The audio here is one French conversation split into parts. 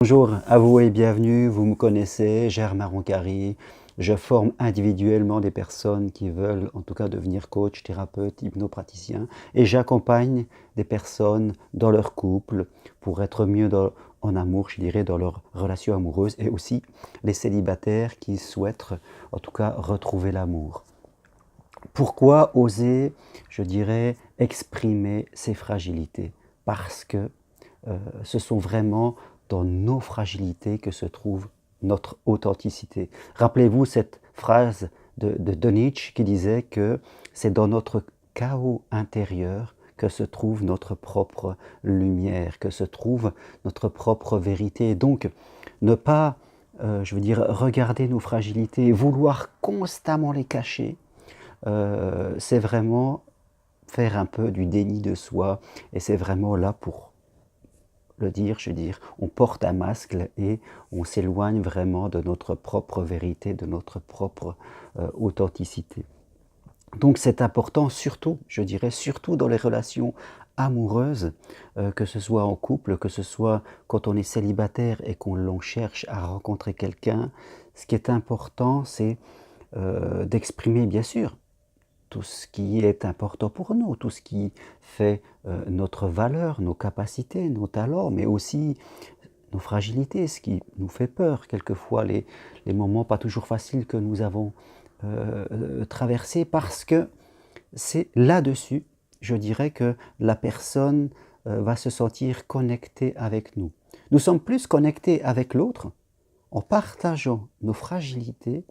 Bonjour à vous et bienvenue, vous me connaissez, Germain Roncari. Je forme individuellement des personnes qui veulent en tout cas devenir coach, thérapeute, hypnopraticien et j'accompagne des personnes dans leur couple pour être mieux en amour, je dirais, dans leur relation amoureuse et aussi les célibataires qui souhaitent en tout cas retrouver l'amour. Pourquoi oser, je dirais, exprimer ses fragilités? Parce que ce sont vraiment dans nos fragilités que se trouve notre authenticité. Rappelez-vous cette phrase de Nietzsche qui disait que c'est dans notre chaos intérieur que se trouve notre propre lumière, que se trouve notre propre vérité. Et donc, ne pas, je veux dire, regarder nos fragilités, vouloir constamment les cacher, c'est vraiment faire un peu du déni de soi et c'est vraiment là pour le dire, je veux dire, on porte un masque et on s'éloigne vraiment de notre propre vérité, de notre propre authenticité. Donc c'est important, surtout, je dirais, surtout dans les relations amoureuses, que ce soit en couple, que ce soit quand on est célibataire et qu'on cherche à rencontrer quelqu'un, ce qui est important, c'est d'exprimer, bien sûr, tout ce qui est important pour nous, tout ce qui fait notre valeur, nos capacités, nos talents, mais aussi nos fragilités, ce qui nous fait peur, quelquefois les moments pas toujours faciles que nous avons traversés, parce que c'est là-dessus, je dirais, que la personne va se sentir connectée avec nous. Nous sommes plus connectés avec l'autre en partageant nos fragilités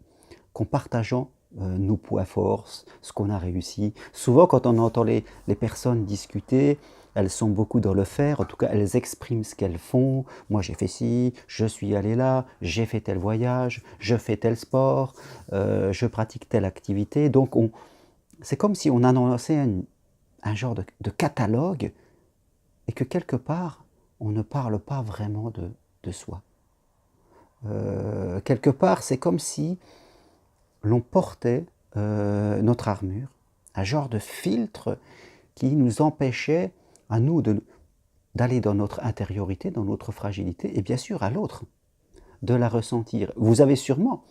qu'en partageant nos points forts, ce qu'on a réussi. Souvent, quand on entend les personnes discuter, elles sont beaucoup dans le faire, en tout cas, elles expriment ce qu'elles font. Moi, j'ai fait ci, je suis allé là, j'ai fait tel voyage, je fais tel sport, je pratique telle activité. Donc, c'est comme si on annonçait un genre de catalogue et que quelque part, on ne parle pas vraiment de soi. Quelque part, c'est comme si l'on portait notre armure, un genre de filtre qui nous empêchait à nous d'aller dans notre intériorité, dans notre fragilité, et bien sûr à l'autre, de la ressentir. Vous avez sûrement,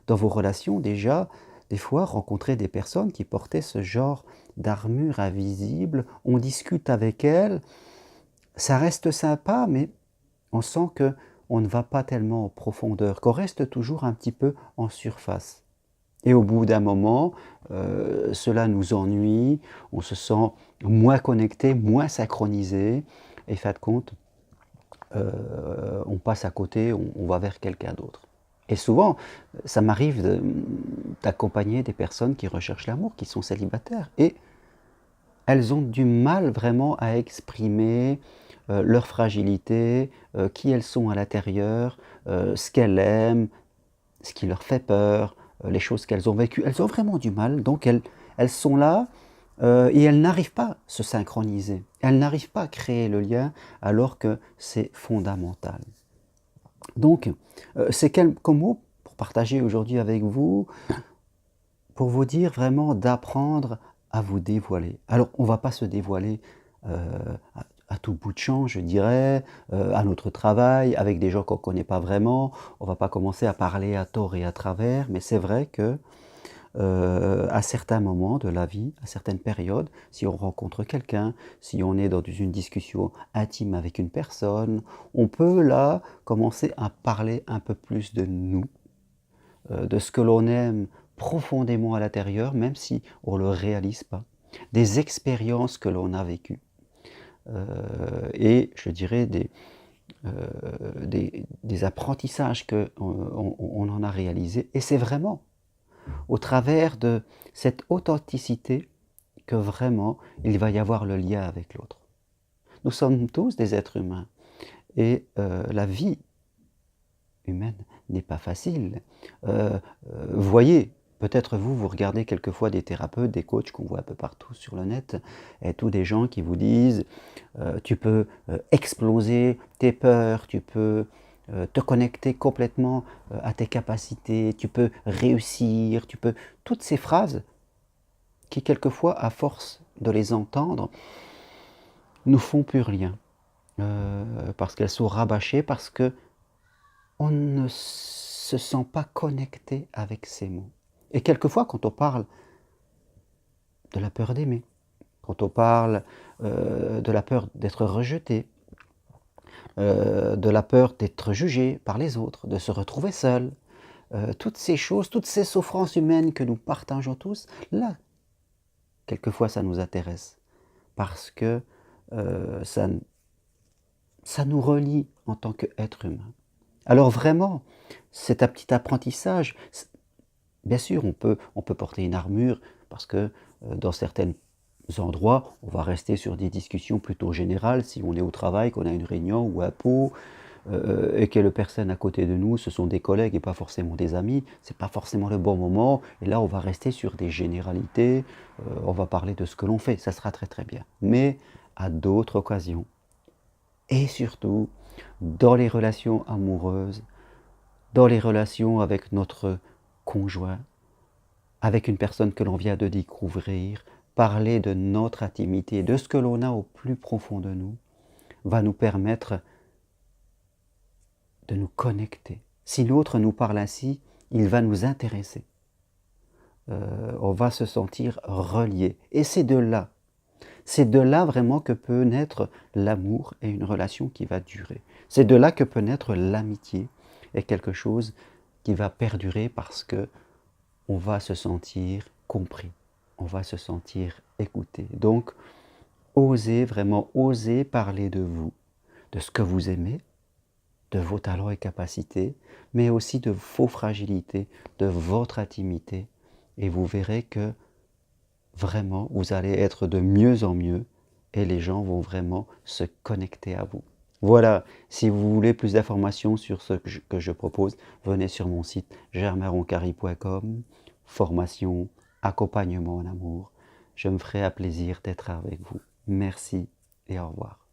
dans vos relations déjà, des fois rencontré des personnes qui portaient ce genre d'armure invisible, on discute avec elles, ça reste sympa, mais on sent qu'on ne va pas tellement en profondeur, qu'on reste toujours un petit peu en surface. Et au bout d'un moment, cela nous ennuie, on se sent moins connecté, moins synchronisé et fin de compte, on passe à côté, on va vers quelqu'un d'autre. Et souvent, ça m'arrive d'accompagner des personnes qui recherchent l'amour, qui sont célibataires et elles ont du mal vraiment à exprimer leur fragilité, qui elles sont à l'intérieur, ce qu'elles aiment, ce qui leur fait peur, les choses qu'elles ont vécues. Elles ont vraiment du mal, donc elles sont là et elles n'arrivent pas à se synchroniser. Elles n'arrivent pas à créer le lien alors que c'est fondamental. Donc, c'est quelques mots pour partager aujourd'hui avec vous, pour vous dire vraiment d'apprendre à vous dévoiler. Alors, on ne va pas se dévoiler à tout bout de champ, je dirais, à notre travail, avec des gens qu'on ne connaît pas vraiment. On ne va pas commencer à parler à tort et à travers, mais c'est vrai que à certains moments de la vie, à certaines périodes, si on rencontre quelqu'un, si on est dans une discussion intime avec une personne, on peut là commencer à parler un peu plus de nous, de ce que l'on aime profondément à l'intérieur, même si on ne le réalise pas, des expériences que l'on a vécues. Et je dirais des apprentissages qu'on on en a réalisés. Et c'est vraiment au travers de cette authenticité que vraiment il va y avoir le lien avec l'autre. Nous sommes tous des êtres humains et la vie humaine n'est pas facile. Vous voyez, peut-être vous regardez quelquefois des thérapeutes, des coachs qu'on voit un peu partout sur le net, et tous des gens qui vous disent tu peux exploser tes peurs, tu peux te connecter complètement à tes capacités, tu peux réussir, tu peux... Toutes ces phrases qui quelquefois, à force de les entendre, nous font plus rien. Parce qu'elles sont rabâchées, parce que on ne se sent pas connecté avec ces mots. Et quelquefois, quand on parle de la peur d'aimer, quand on parle de la peur d'être rejeté, de la peur d'être jugé par les autres, de se retrouver seul, toutes ces choses, toutes ces souffrances humaines que nous partageons tous, là, quelquefois ça nous intéresse, parce que ça nous relie en tant qu'être humain. Alors vraiment, c'est un petit apprentissage. Bien sûr, on peut porter une armure parce que dans certains endroits, on va rester sur des discussions plutôt générales. Si on est au travail, qu'on a une réunion ou un pot, et que les personnes à côté de nous, ce sont des collègues et pas forcément des amis, c'est pas forcément le bon moment. Et là, on va rester sur des généralités, on va parler de ce que l'on fait, ça sera très très bien. Mais à d'autres occasions, et surtout dans les relations amoureuses, dans les relations avec notre conjoint, avec une personne que l'on vient de découvrir, parler de notre intimité, de ce que l'on a au plus profond de nous, va nous permettre de nous connecter. Si l'autre nous parle ainsi, il va nous intéresser. On va se sentir relié. Et c'est de là vraiment que peut naître l'amour et une relation qui va durer. C'est de là que peut naître l'amitié et quelque chose qui va perdurer parce que on va se sentir compris, on va se sentir écouté. Donc, osez, vraiment osez parler de vous, de ce que vous aimez, de vos talents et capacités, mais aussi de vos fragilités, de votre intimité. Et vous verrez que vraiment, vous allez être de mieux en mieux et les gens vont vraiment se connecter à vous. Voilà, si vous voulez plus d'informations sur ce que je propose, venez sur mon site germainroncari.com, formation, accompagnement en amour. Je me ferai un plaisir d'être avec vous. Merci et au revoir.